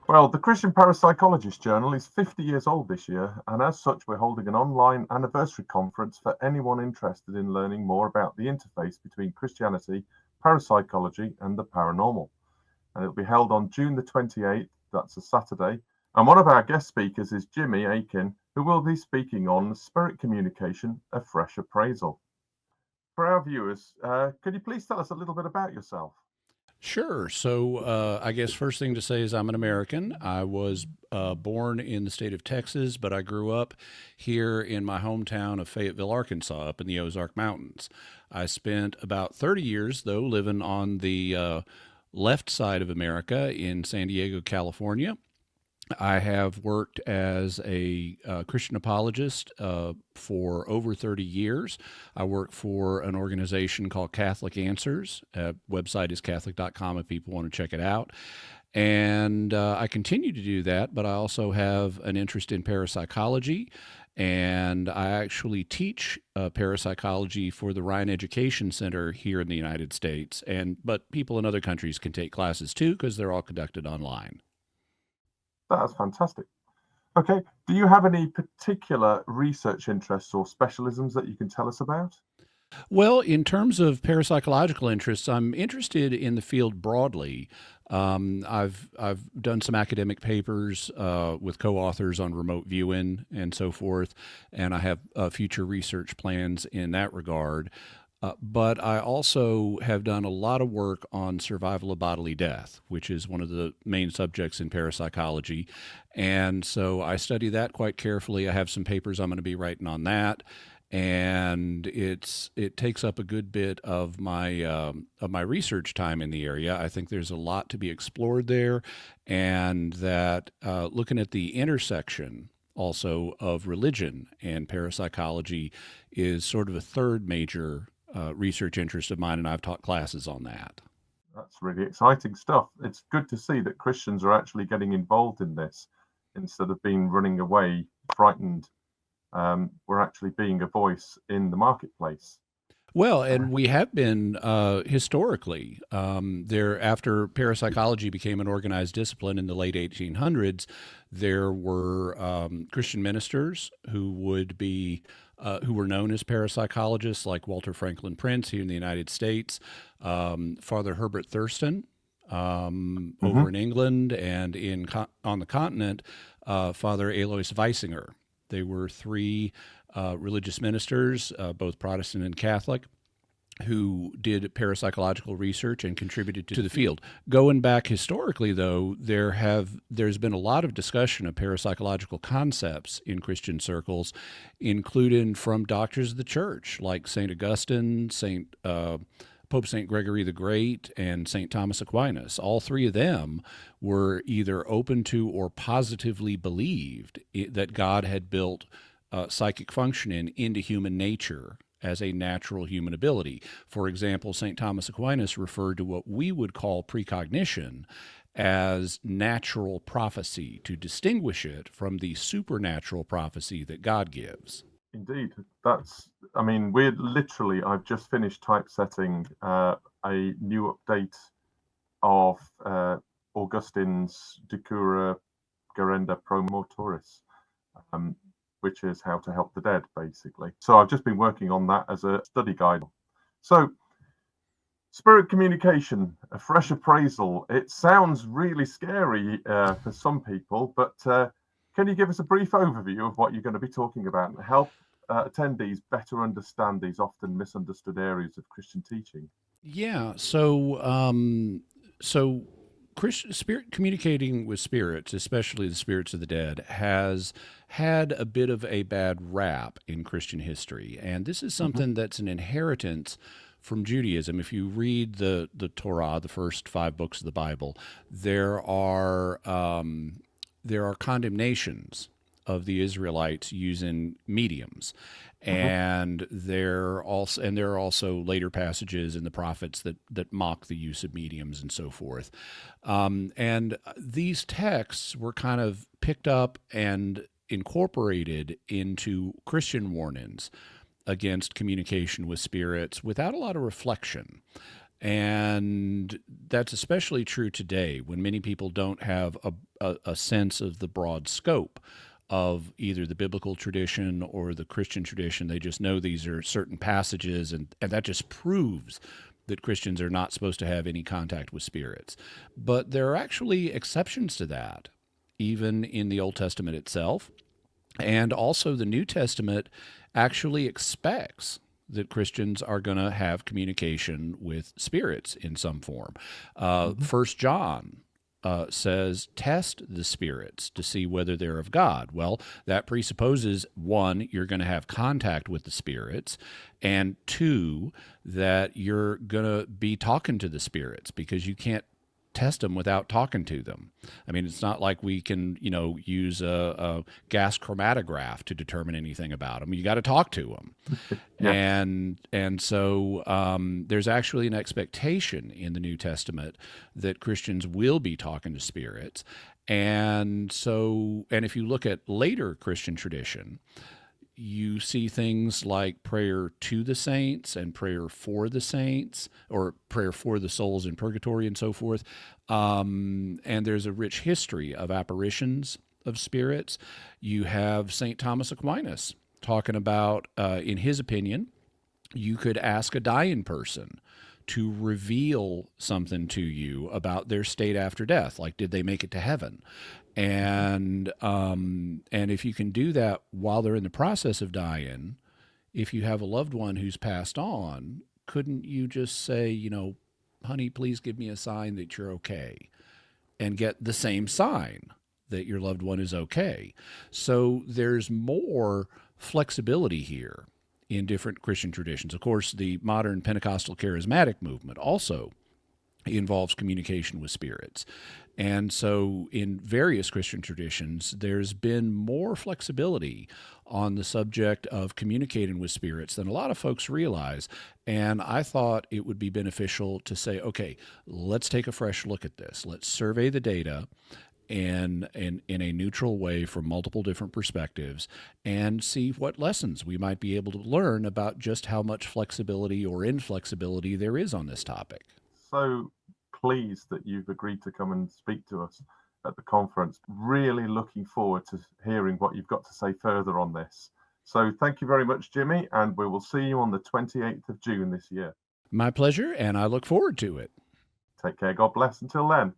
Well, the Christian Parapsychologist Journal is 50 years old this year, and as such, we're holding an online anniversary conference for anyone interested in learning more about the interface between Christianity, parapsychology, and the paranormal. And it'll be held on June the 28th, that's a Saturday. And one of our guest speakers is Jimmy Akin, who will be speaking on spirit communication, a fresh appraisal. For our viewers, could you please tell us a little bit about yourself? Sure. I guess first thing to say is I'm an American. I was born in the state of Texas, but I grew up here in my hometown of Fayetteville, Arkansas, up in the Ozark Mountains. I spent about 30 years, though, living on the left side of America in San Diego, California. I have worked as a Christian apologist for over 30 years. I work for an organization called Catholic Answers. Website is Catholic.com if people want to check it out. And I continue to do that, but I also have an interest in parapsychology. And I actually teach parapsychology for the Ryan Education Center here in the United States. But people in other countries can take classes too because they're all conducted online. That's fantastic. Okay. Do you have any particular research interests or specialisms that you can tell us about? Well, in terms of parapsychological interests, I'm interested in the field broadly. I've done some academic papers with co-authors on remote viewing and so forth, and I have future research plans in that regard. But I also have done a lot of work on survival of bodily death, which is one of the main subjects in parapsychology. And so I study that quite carefully. I have some papers I'm going to be writing on that. And it takes up a good bit of my research time in the area. I think there's a lot to be explored there, and that looking at the intersection also of religion and parapsychology is sort of a third major research interest of mine, and I've taught classes on that. That's really exciting stuff. It's good to see that Christians are actually getting involved in this instead of being running away, frightened. We're actually being a voice in the marketplace. Well, and we have been historically there after parapsychology became an organized discipline in the late 1800s. There were Christian ministers who were known as parapsychologists, like Walter Franklin Prince here in the United States, Father Herbert Thurston over Hmm. in England, and on the continent, Father Alois Weisinger. They were three religious ministers, both Protestant and Catholic, who did parapsychological research and contributed to the field. Going back historically, though, there's been a lot of discussion of parapsychological concepts in Christian circles, including from doctors of the church like Saint Augustine, Pope St. Gregory the Great, and St. Thomas Aquinas. All three of them were either open to or positively believed that God had built psychic functioning into human nature as a natural human ability. For example, St. Thomas Aquinas referred to what we would call precognition as natural prophecy to distinguish it from the supernatural prophecy that God gives. Indeed, I mean, I've just finished typesetting a new update of Augustine's De Cura Gerenda Pro Mortuoris, um, which is how to help the dead, basically. So I've just been working on that as a study guide. So, spirit communication, a fresh appraisal. It sounds really scary for some people, but can you give us a brief overview of what you're going to be talking about and help attendees better understand these often misunderstood areas of Christian teaching? Yeah. So Christian spirit communicating with spirits, especially the spirits of the dead, has had a bit of a bad rap in Christian history, and this is Hmm. something that's an inheritance from Judaism. If you read the Torah, the first five books of the Bible, there are condemnations of the Israelites using mediums. Hmm. There are also later passages in the prophets that mock the use of mediums and so forth. And these texts were kind of picked up and incorporated into Christian warnings against communication with spirits without a lot of reflection. And that's especially true today when many people don't have a sense of the broad scope of either the biblical tradition or the Christian tradition. They just know these are certain passages, and that just proves that Christians are not supposed to have any contact with spirits. But there are actually exceptions to that, even in the Old Testament itself. And also, the New Testament actually expects that Christians are going to have communication with spirits in some form. First John says, test the spirits to see whether they're of God. Well, that presupposes, one, you're going to have contact with the spirits, and two, that you're going to be talking to the spirits, because you can't test them without talking to them. I mean, it's not like we can, use a gas chromatograph to determine anything about them. You got to talk to them. Yes. And so there's actually an expectation in the New Testament that Christians will be talking to spirits. And if you look at later Christian tradition, you see things like prayer to the saints and prayer for the saints, or prayer for the souls in purgatory and so forth. And there's a rich history of apparitions of spirits. You have St. Thomas Aquinas talking about, in his opinion, you could ask a dying person to reveal something to you about their state after death, like did they make it to heaven? And if you can do that while they're in the process of dying, if you have a loved one who's passed on, couldn't you just say, honey, please give me a sign that you're okay, and get the same sign that your loved one is okay? So there's more flexibility here in different Christian traditions. Of course, the modern Pentecostal charismatic movement also involves communication with spirits. And so in various Christian traditions, there's been more flexibility on the subject of communicating with spirits than a lot of folks realize. And I thought it would be beneficial to say, okay, let's take a fresh look at this. Let's survey the data in a neutral way from multiple different perspectives, and see what lessons we might be able to learn about just how much flexibility or inflexibility there is on this topic. So pleased that you've agreed to come and speak to us at the conference. Really looking forward to hearing what you've got to say further on this. So thank you very much, Jimmy, and we will see you on the 28th of June this year. My pleasure, and I look forward to it. Take care. God bless. Until then.